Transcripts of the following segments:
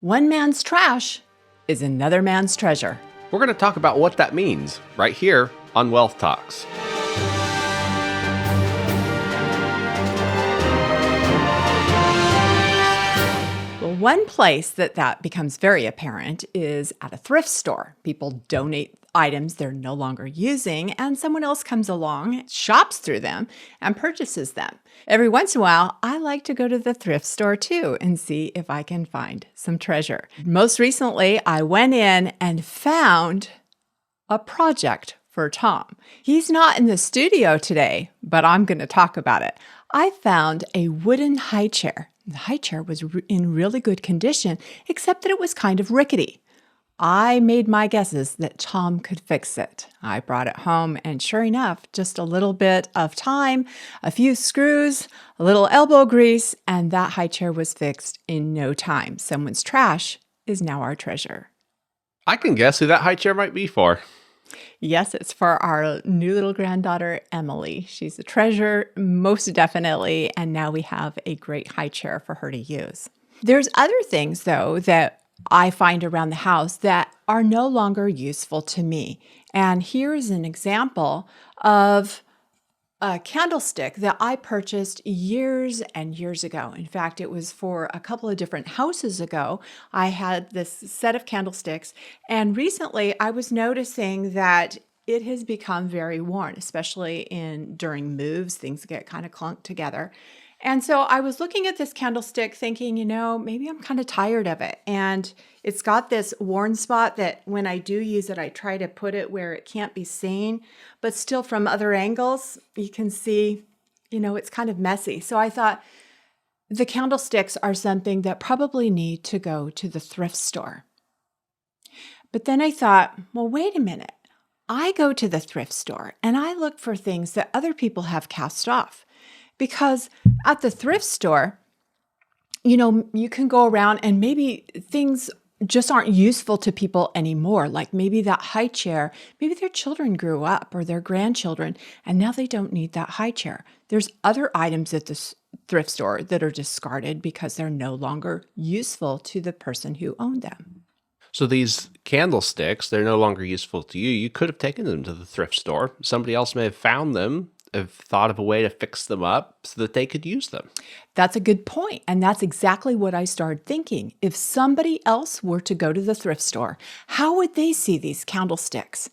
One man's trash is another man's treasure. We're going to talk about what that means right here on Wealth Talks. Well, one place that becomes very apparent is at a thrift store. People donate items they're no longer using, and someone else comes along, shops through them, and purchases them. Every once in a while, I like to go to the thrift store too and see if I can find some treasure. Most recently, I went in and found a project for Tom. He's not in the studio today, but I'm going to talk about it. I found a wooden high chair. The high chair was in really good condition, except that it was kind of rickety. I made my guesses that Tom could fix it. I brought it home, and sure enough, just a little bit of time, a few screws, a little elbow grease, and that high chair was fixed in no time. Someone's trash is now our treasure. I can guess who that high chair might be for. Yes, it's for our new little granddaughter, Emily. She's a treasure, most definitely, and now we have a great high chair for her to use. There's other things, though, that I find around the house that are no longer useful to me. And here's an example of a candlestick that I purchased years and years ago. In fact, it was for a couple of different houses ago. I had this set of candlesticks, and recently I was noticing that it has become very worn, especially during moves. Things get kind of clunked together. And so I was looking at this candlestick thinking, maybe I'm kind of tired of it. And it's got this worn spot that when I do use it, I try to put it where it can't be seen. But still from other angles, you can see, it's kind of messy. So I thought the candlesticks are something that probably need to go to the thrift store. But then I thought, well, wait a minute. I go to the thrift store and I look for things that other people have cast off. Because at the thrift store, you can go around and maybe things just aren't useful to people anymore. Like maybe that high chair, maybe their children grew up or their grandchildren, and now they don't need that high chair. There's other items at the thrift store that are discarded because they're no longer useful to the person who owned them. So these candlesticks, they're no longer useful to you. You could have taken them to the thrift store. Somebody else may have found them, have thought of a way to fix them up so that they could use them. That's a good point. And that's exactly what I started thinking. If somebody else were to go to the thrift store, how would they see these candlesticks?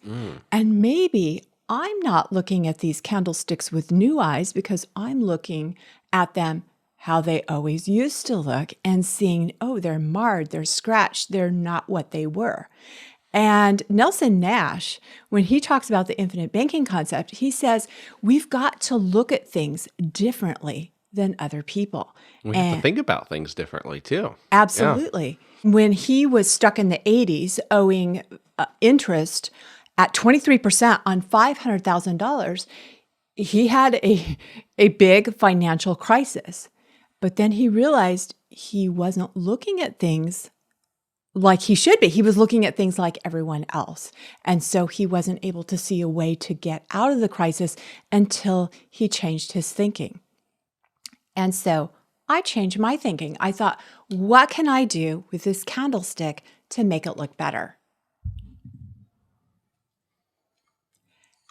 And maybe I'm not looking at these candlesticks with new eyes because I'm looking at them how they always used to look and seeing, oh, they're marred, they're scratched, they're not what they were. And Nelson Nash, when he talks about the infinite banking concept, he says, we've got to look at things differently than other people. We have to think about things differently too. Absolutely. Yeah. When he was stuck in the 80s owing interest at 23% on $500,000, he had a big financial crisis. But then he realized he wasn't looking at things like he should be. He was looking at things like everyone else. And so he wasn't able to see a way to get out of the crisis until he changed his thinking. And so I changed my thinking. I thought, what can I do with this candlestick to make it look better?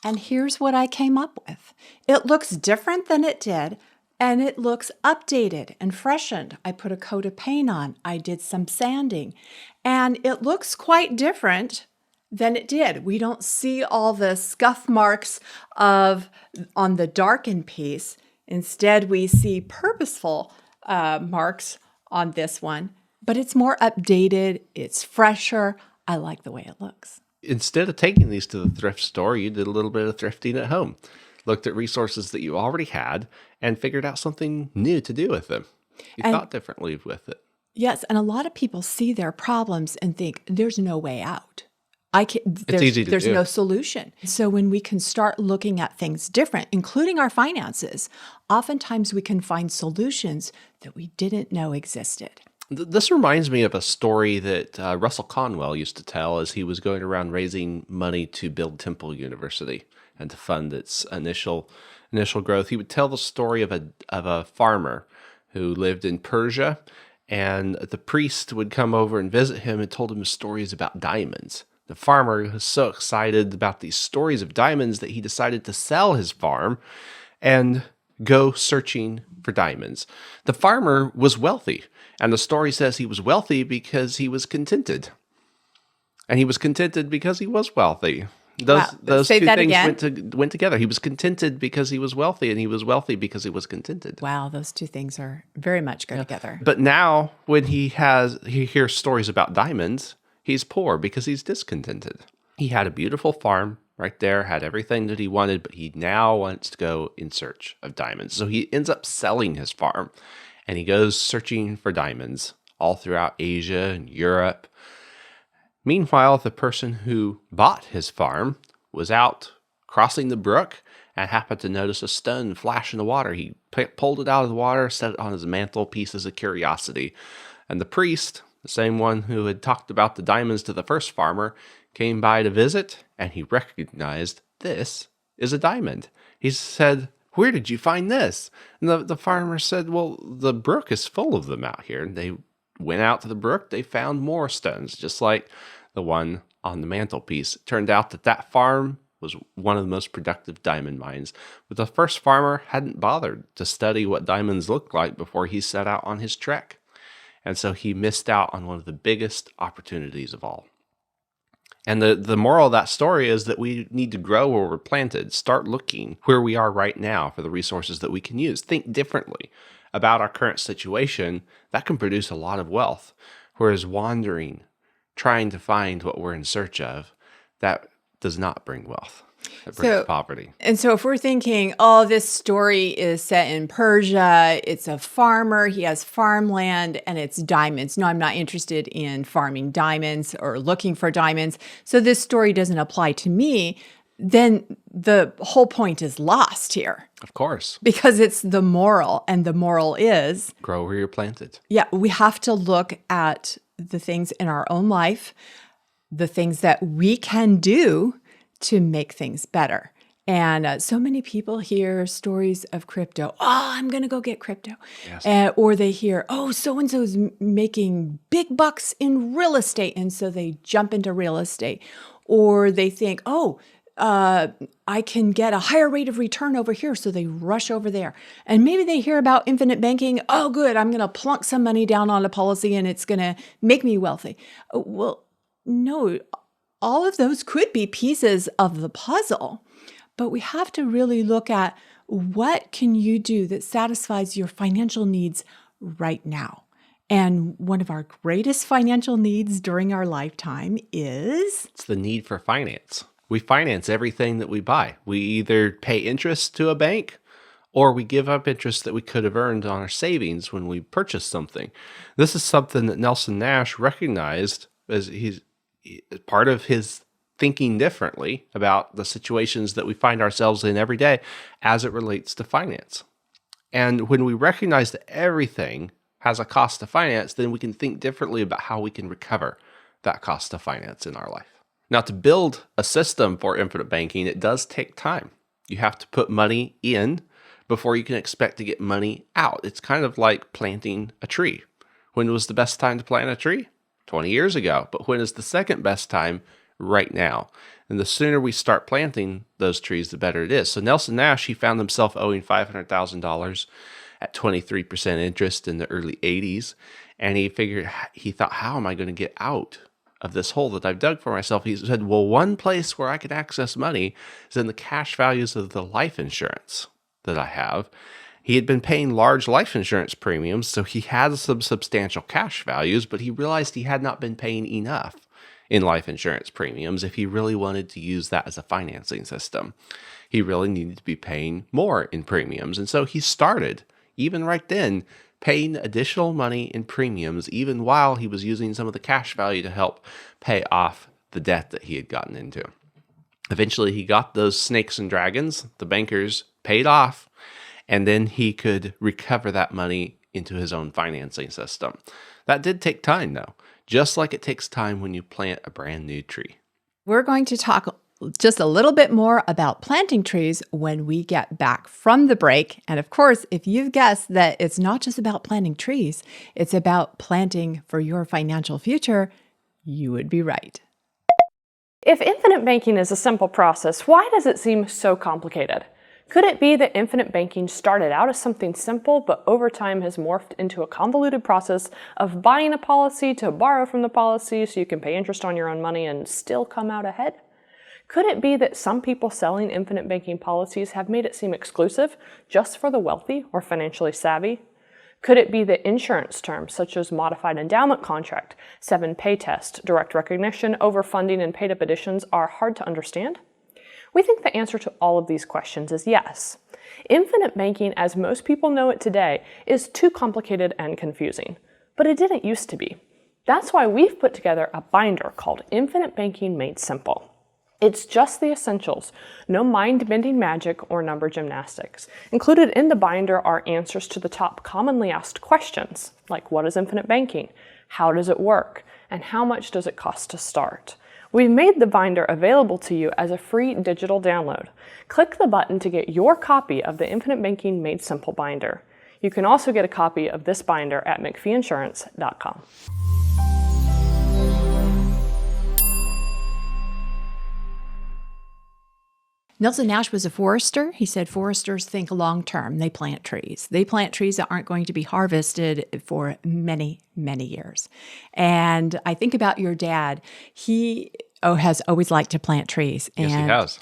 And here's what I came up with. It looks different than it did. And it looks updated and freshened. I put a coat of paint on. I did some sanding. And it looks quite different than it did. We don't see all the scuff marks on the darkened piece. Instead, we see purposeful marks on this one. But it's more updated. It's fresher. I like the way it looks. Instead of taking these to the thrift store, you did a little bit of thrifting at home. Looked at resources that you already had and figured out something new to do with them. You thought differently with it. Yes, and a lot of people see their problems and think, there's no way out. It's easy to there's do. no solution. So when we can start looking at things different, including our finances, oftentimes we can find solutions that we didn't know existed. This reminds me of a story that Russell Conwell used to tell as he was going around raising money to build Temple University and to fund its initial growth. He would tell the story of a farmer who lived in Persia, and the priest would come over and visit him and told him stories about diamonds. The farmer was so excited about these stories of diamonds that he decided to sell his farm and go searching for diamonds. The farmer was wealthy, and the story says he was wealthy because he was contented. And he was contented because he was wealthy. Those Say two that things again. went together. He was contented because he was wealthy, and he was wealthy because he was contented. Wow, those two things are very much go together. But now, when he hears stories about diamonds, he's poor because he's discontented. He had a beautiful farm right there, had everything that he wanted, but he now wants to go in search of diamonds. So he ends up selling his farm, and he goes searching for diamonds all throughout Asia and Europe. Meanwhile, the person who bought his farm was out crossing the brook and happened to notice a stone flash in the water. He pulled it out of the water, set it on his mantelpiece as a curiosity. And the priest, the same one who had talked about the diamonds to the first farmer, came by to visit, and he recognized this is a diamond. He said, "Where did you find this?" And the farmer said, "Well, the brook is full of them out here." And they went out to the brook. They found more stones, just like the one on the mantelpiece. It turned out that farm was one of the most productive diamond mines. But the first farmer hadn't bothered to study what diamonds looked like before he set out on his trek. And so he missed out on one of the biggest opportunities of all. And the moral of that story is that we need to grow where we're planted. Start looking where we are right now for the resources that we can use. Think differently about our current situation. That can produce a lot of wealth. Whereas wandering, trying to find what we're in search of, that does not bring wealth. It brings poverty. And so if we're thinking, oh, this story is set in Persia, it's a farmer, he has farmland, and it's diamonds. No, I'm not interested in farming diamonds or looking for diamonds. So this story doesn't apply to me. Then the whole point is lost here. Of course. Because it's the moral, and the moral is grow where you're planted. Yeah, we have to look at the things in our own life, the things that we can do to make things better. And so many people hear stories of crypto. Oh, I'm going to go get crypto. Yes. Or they hear, oh, so-and-so's making big bucks in real estate. And so they jump into real estate. Or they think, oh, I can get a higher rate of return over here. So they rush over there. And maybe they hear about infinite banking. Oh, good. I'm going to plunk some money down on a policy and it's going to make me wealthy. Well, no, all of those could be pieces of the puzzle, but we have to really look at what can you do that satisfies your financial needs right now. And one of our greatest financial needs during our lifetime is? It's the need for finance. We finance everything that we buy. We either pay interest to a bank or we give up interest that we could have earned on our savings when we purchased something. This is something that Nelson Nash recognized as part of his thinking differently about the situations that we find ourselves in every day as it relates to finance. And when we recognize that everything has a cost to finance, then we can think differently about how we can recover that cost of finance in our life. Now, to build a system for infinite banking, it does take time. You have to put money in before you can expect to get money out. It's kind of like planting a tree. When was the best time to plant a tree? 20 years ago. But when is the second best time? Right now. And the sooner we start planting those trees, the better it is. So Nelson Nash, he found himself owing $500,000 at 23% interest in the early 80s. And he thought, how am I going to get out of this hole that I've dug for myself? He said, well, one place where I can access money is in the cash values of the life insurance that I have. He had been paying large life insurance premiums, so he had some substantial cash values, but he realized he had not been paying enough in life insurance premiums if he really wanted to use that as a financing system. He really needed to be paying more in premiums. And so he started, even right then, paying additional money in premiums, even while he was using some of the cash value to help pay off the debt that he had gotten into. Eventually, he got those snakes and dragons, the bankers paid off, and then he could recover that money into his own financing system. That did take time, though, just like it takes time when you plant a brand new tree. We're going to talk just a little bit more about planting trees when we get back from the break. And of course, if you've guessed that it's not just about planting trees, it's about planting for your financial future, you would be right. If infinite banking is a simple process, why does it seem so complicated? Could it be that infinite banking started out as something simple, but over time has morphed into a convoluted process of buying a policy to borrow from the policy so you can pay interest on your own money and still come out ahead? Could it be that some people selling infinite banking policies have made it seem exclusive just for the wealthy or financially savvy? Could it be that insurance terms such as modified endowment contract, 7-pay test, direct recognition, overfunding, and paid-up additions are hard to understand? We think the answer to all of these questions is yes. Infinite banking, as most people know it today, is too complicated and confusing. But it didn't used to be. That's why we've put together a binder called Infinite Banking Made Simple. It's just the essentials, no mind-bending magic or number gymnastics. Included in the binder are answers to the top commonly asked questions, like what is infinite banking, how does it work, and how much does it cost to start. We've made the binder available to you as a free digital download. Click the button to get your copy of the Infinite Banking Made Simple binder. You can also get a copy of this binder at mcpheeinsurance.com. Nelson Nash was a forester. He said foresters think long term. They plant trees. They plant trees that aren't going to be harvested for many, many years. And I think about your dad. He has always liked to plant trees. Yes, he has.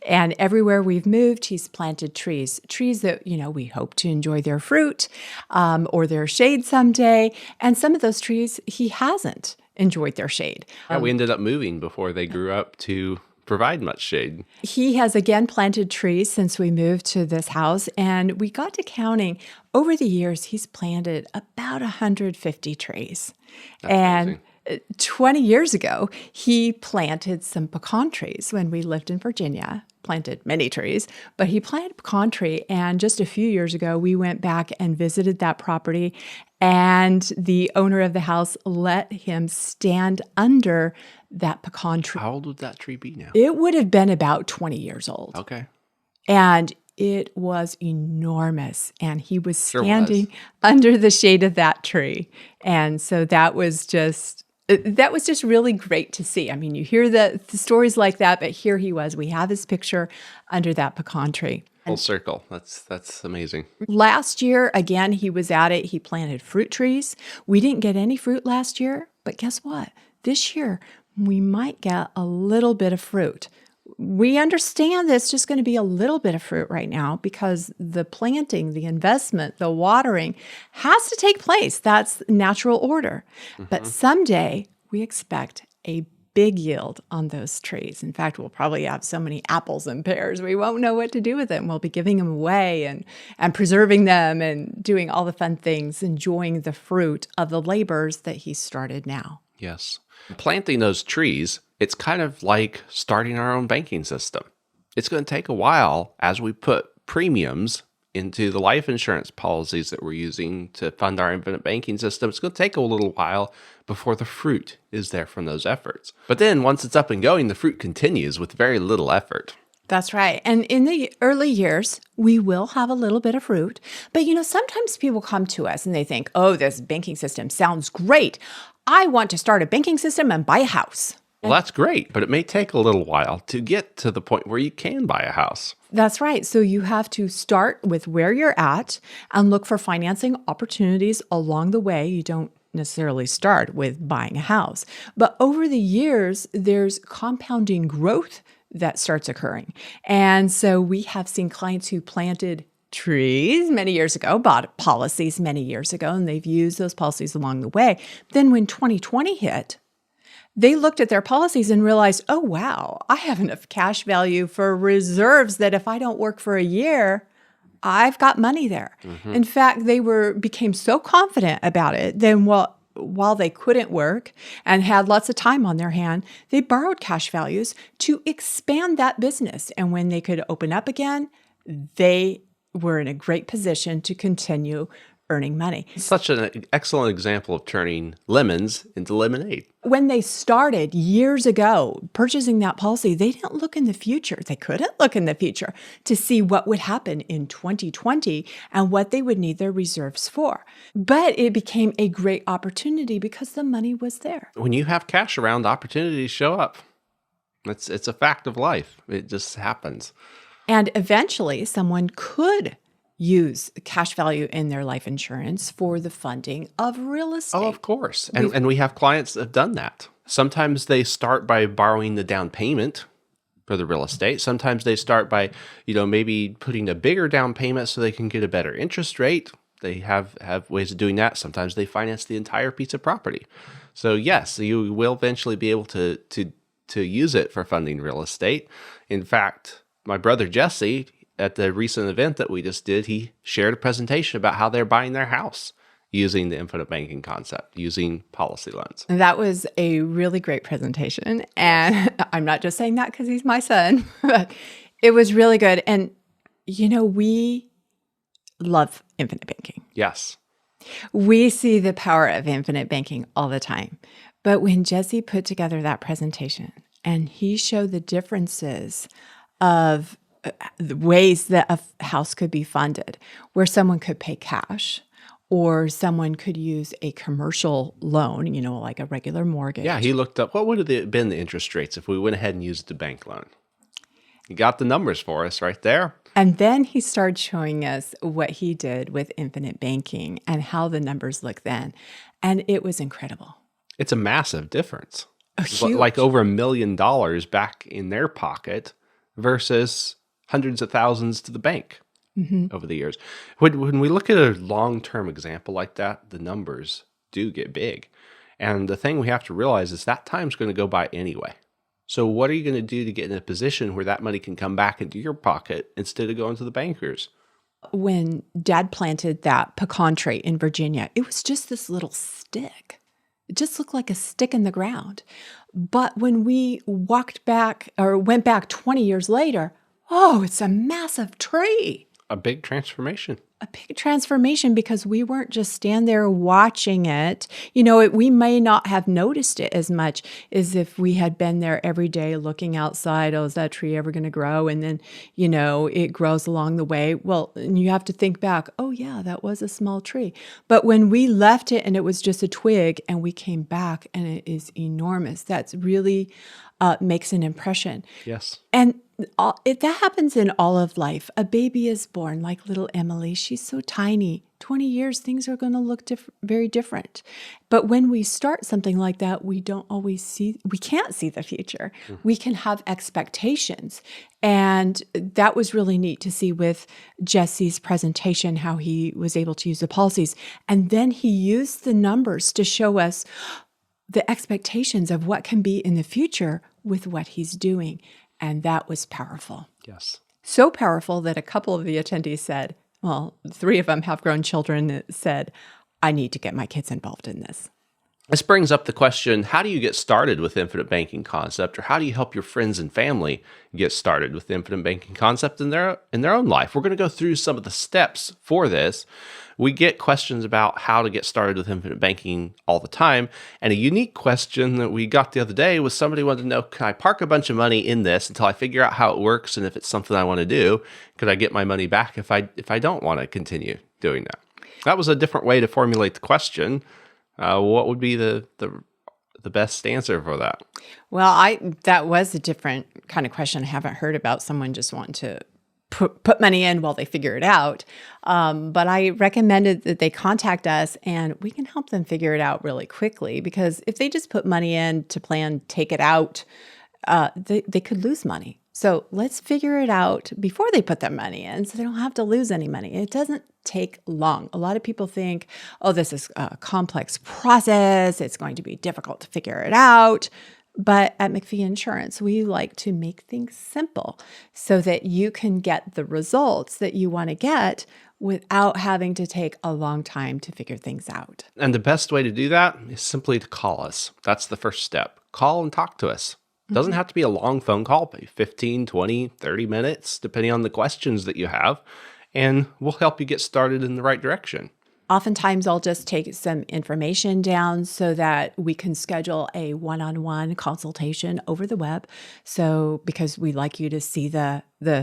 And everywhere we've moved, he's planted trees. Trees that, we hope to enjoy their fruit or their shade someday. And some of those trees, he hasn't enjoyed their shade. Yeah, we ended up moving before they grew up to provide much shade. He has again planted trees since we moved to this house, and we got to counting. Over the years, he's planted about 150 trees. That's amazing. 20 years ago, he planted some pecan trees when we lived in Virginia. Planted many trees, but he planted a pecan tree. And just a few years ago, we went back and visited that property, and the owner of the house let him stand under that pecan tree. How old would that tree be now? It would have been about 20 years old. Okay. And it was enormous. And he was standing under the shade of that tree. And so that was just really great to see. I mean, you hear the stories like that, but here he was. We have his picture under that pecan tree. Full circle. That's amazing. Last year, again, he was at it. He planted fruit trees. We didn't get any fruit last year, but guess what? This year, we might get a little bit of fruit. We understand that it's just going to be a little bit of fruit right now because the planting, the investment, the watering has to take place. That's natural order. Mm-hmm. But someday we expect a big yield on those trees. In fact, we'll probably have so many apples and pears, we won't know what to do with them. We'll be giving them away and preserving them and doing all the fun things, enjoying the fruit of the labors that he started now. Yes. Planting those trees, it's kind of like starting our own banking system. It's going to take a while as we put premiums into the life insurance policies that we're using to fund our infinite banking system. It's going to take a little while before the fruit is there from those efforts. But then once it's up and going, the fruit continues with very little effort. That's right. And in the early years, we will have a little bit of fruit. But sometimes people come to us and they think, oh, this banking system sounds great. I want to start a banking system and buy a house. Well, that's great, but it may take a little while to get to the point where you can buy a house. That's right. So you have to start with where you're at and look for financing opportunities along the way. You don't necessarily start with buying a house. But over the years, there's compounding growth that starts occurring. And so we have seen clients who planted trees many years ago, bought policies many years ago, and they've used those policies along the way. Then when 2020 hit, they looked at their policies and realized, oh, wow, I have enough cash value for reserves that if I don't work for a year, I've got money there. Mm-hmm. In fact, they became so confident about it, then while they couldn't work and had lots of time on their hand, they borrowed cash values to expand that business. And when they could open up again, they were in a great position to continue earning money. Such an excellent example of turning lemons into lemonade. When they started years ago purchasing that policy, they didn't look in the future. They couldn't look in the future to see what would happen in 2020 and what they would need their reserves for. But it became a great opportunity because the money was there. When you have cash around, opportunities show up. It's a fact of life. It just happens. And eventually, someone could use cash value in their life insurance for the funding of real estate. Oh, of course. And we have clients that have done that. Sometimes they start by borrowing the down payment for the real estate. Sometimes they start by, maybe putting a bigger down payment so they can get a better interest rate. They have ways of doing that. Sometimes they finance the entire piece of property. So yes, you will eventually be able to use it for funding real estate. In fact, my brother Jesse, at the recent event that we just did, he shared a presentation about how they're buying their house using the infinite banking concept, using policy loans. That was a really great presentation. And I'm not just saying that because he's my son, but it was really good. And, we love infinite banking. Yes. We see the power of infinite banking all the time. But when Jesse put together that presentation and he showed the differences of the ways that a house could be funded, where someone could pay cash or someone could use a commercial loan, like a regular mortgage. Yeah, he looked up what would have been the interest rates if we went ahead and used the bank loan. He got the numbers for us right there. And then he started showing us what he did with infinite banking and how the numbers look then. And it was incredible. It's a massive difference. Huge. Like over $1 million back in their pocket versus hundreds of thousands to the bank over the years. When we look at a long-term example like that, the numbers do get big. And the thing we have to realize is that time's going to go by anyway. So what are you going to do to get in a position where that money can come back into your pocket instead of going to the bankers? When Dad planted that pecan tree in Virginia, it was just this little stick. It just looked like a stick in the ground. But when we went back 20 years later, oh, it's a massive tree. A big transformation. A big transformation because we weren't just stand there watching it. We may not have noticed it as much as if we had been there every day looking outside. Oh, is that tree ever going to grow? And then, it grows along the way. Well, and you have to think back, oh yeah, that was a small tree. But when we left it and it was just a twig and we came back and it is enormous, that's really makes an impression. Yes. And that happens in all of life. A baby is born like little Emily. She's so tiny. 20 years, things are going to look very different. But when we start something like that, we can't see the future. We can have expectations. And that was really neat to see with Jesse's presentation, how he was able to use the policies. And then he used the numbers to show us the expectations of what can be in the future with what he's doing. And that was powerful. Yes. So powerful that a couple of the attendees said, well, 3 of them have grown children that said, I need to get my kids involved in this. This brings up the question, how do you get started with infinite banking concept, or how do you help your friends and family get started with the infinite banking concept in their own life? We're going to go through some of the steps for this. We get questions about how to get started with infinite banking all the time. And a unique question that we got the other day was somebody wanted to know, can I park a bunch of money in this until I figure out how it works? And if it's something I want to do, could I get my money back if I don't want to continue doing that? That was a different way to formulate the question. What would be the best answer for that? Well, that was a different kind of question. I haven't heard about someone just wanting to put money in while they figure it out. But I recommended that they contact us and we can help them figure it out really quickly, because if they just put money in to plan, take it out, they could lose money. So let's figure it out before they put their money in so they don't have to lose any money. It doesn't take long. A lot of people think, oh, this is a complex process. It's going to be difficult to figure it out. But at McPhee Insurance, we like to make things simple so that you can get the results that you want to get without having to take a long time to figure things out. And the best way to do that is simply to call us. That's the first step. Call and talk to us. It doesn't have to be a long phone call, 15, 20, 30 minutes, depending on the questions that you have. And we'll help you get started in the right direction. Oftentimes, I'll just take some information down so that we can schedule a one-on-one consultation over the web. So, because we like you to see the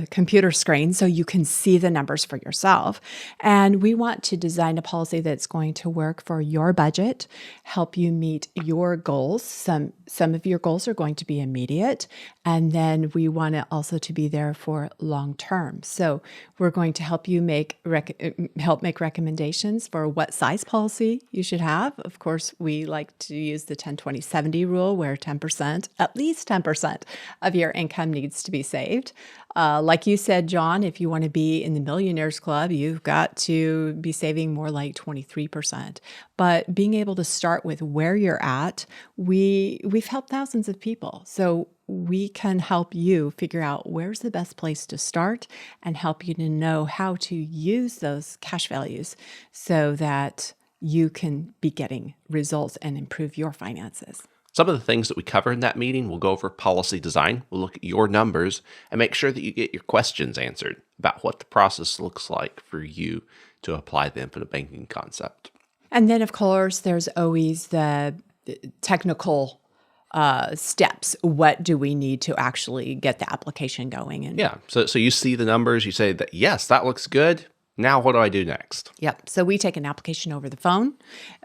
computer screen so you can see the numbers for yourself. And we want to design a policy that's going to work for your budget, help you meet your goals. Some of your goals are going to be immediate, and then we want it also to be there for long term. So we're going to help you make recommendations for what size policy you should have. Of course, we like to use the 10-20-70 rule, where 10%, at least 10% of your income needs to be saved. Like you said, John, if you want to be in the Millionaires Club, you've got to be saving more like 23%. But being able to start with where you're at, we've helped thousands of people. So we can help you figure out where's the best place to start and help you to know how to use those cash values so that you can be getting results and improve your finances. Some of the things that we cover in that meeting, we'll go over policy design, we'll look at your numbers, and make sure that you get your questions answered about what the process looks like for you to apply the infinite banking concept. And then, of course, there's always the technical steps. What do we need to actually get the application going? And Yeah, so you see the numbers, you say that, yes, that looks good. Now, what do I do next? Yep. So we take an application over the phone.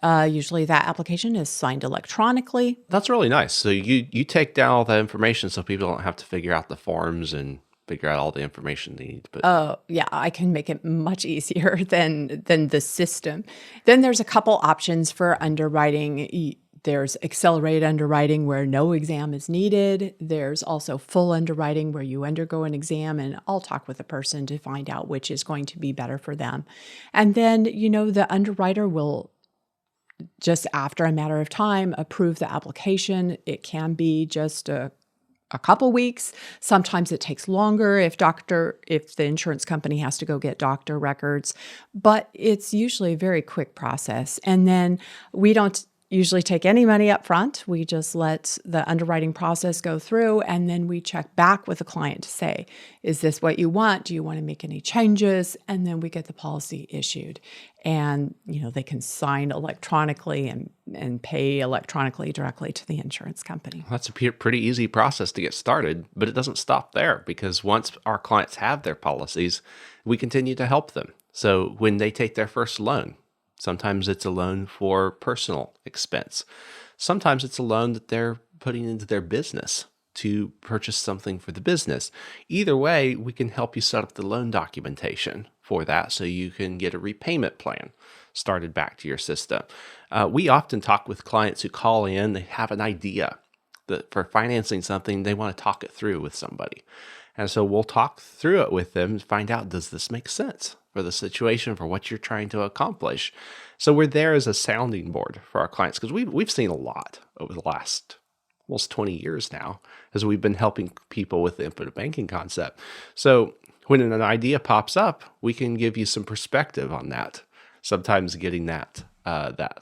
Usually that application is signed electronically. That's really nice. So you take down all that information so people don't have to figure out the forms and figure out all the information they need. But Yeah, I can make it much easier than the system. Then there's a couple options for underwriting. There's accelerated underwriting where no exam is needed. There's also full underwriting where you undergo an exam, and I'll talk with a person to find out which is going to be better for them. And then, the underwriter will, just after a matter of time, approve the application. It can be just a couple weeks. Sometimes it takes longer if the insurance company has to go get doctor records, but it's usually a very quick process. And then we don't usually take any money up front. We just let the underwriting process go through, and then we check back with the client to say, is this what you want? Do you want to make any changes? And then we get the policy issued. And, they can sign electronically and pay electronically directly to the insurance company. that's a pretty easy process to get started, but it doesn't stop there, because once our clients have their policies, we continue to help them. So when they take their first loan, sometimes it's a loan for personal expense. Sometimes it's a loan that they're putting into their business to purchase something for the business. Either way, we can help you set up the loan documentation for that so you can get a repayment plan started back to your system. We often talk with clients who call in, they have an idea that for financing something, they want to talk it through with somebody. And so we'll talk through it with them and find out, does this make sense for the situation, for what you're trying to accomplish? So we're there as a sounding board for our clients, because we've seen a lot over the last almost 20 years now as we've been helping people with the infinite banking concept. So when an idea pops up, we can give you some perspective on that. Sometimes getting that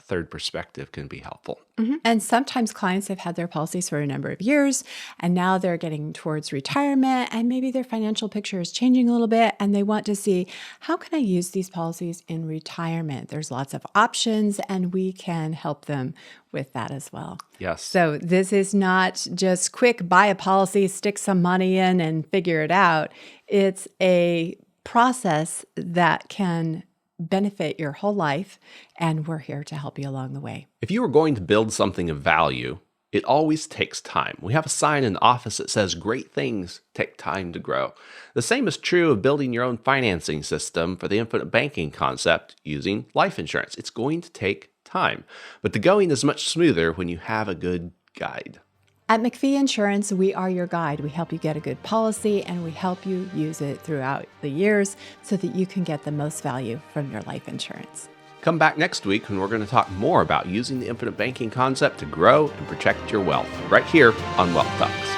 third perspective can be helpful. Mm-hmm. And sometimes clients have had their policies for a number of years, and now they're getting towards retirement, and maybe their financial picture is changing a little bit, and they want to see, how can I use these policies in retirement? There's lots of options, and we can help them with that as well. Yes. So this is not just quick, buy a policy, stick some money in, and figure it out. It's a process that can benefit your whole life, and we're here to help you along the way. If you are going to build something of value, it always takes time. We have a sign in the office that says, great things take time to grow. The same is true of building your own financing system for the infinite banking concept using life insurance. It's going to take time, but the going is much smoother when you have a good guide. At McPhee Insurance, we are your guide. We help you get a good policy, and we help you use it throughout the years so that you can get the most value from your life insurance. Come back next week when we're going to talk more about using the infinite banking concept to grow and protect your wealth, right here on Wealth Talks.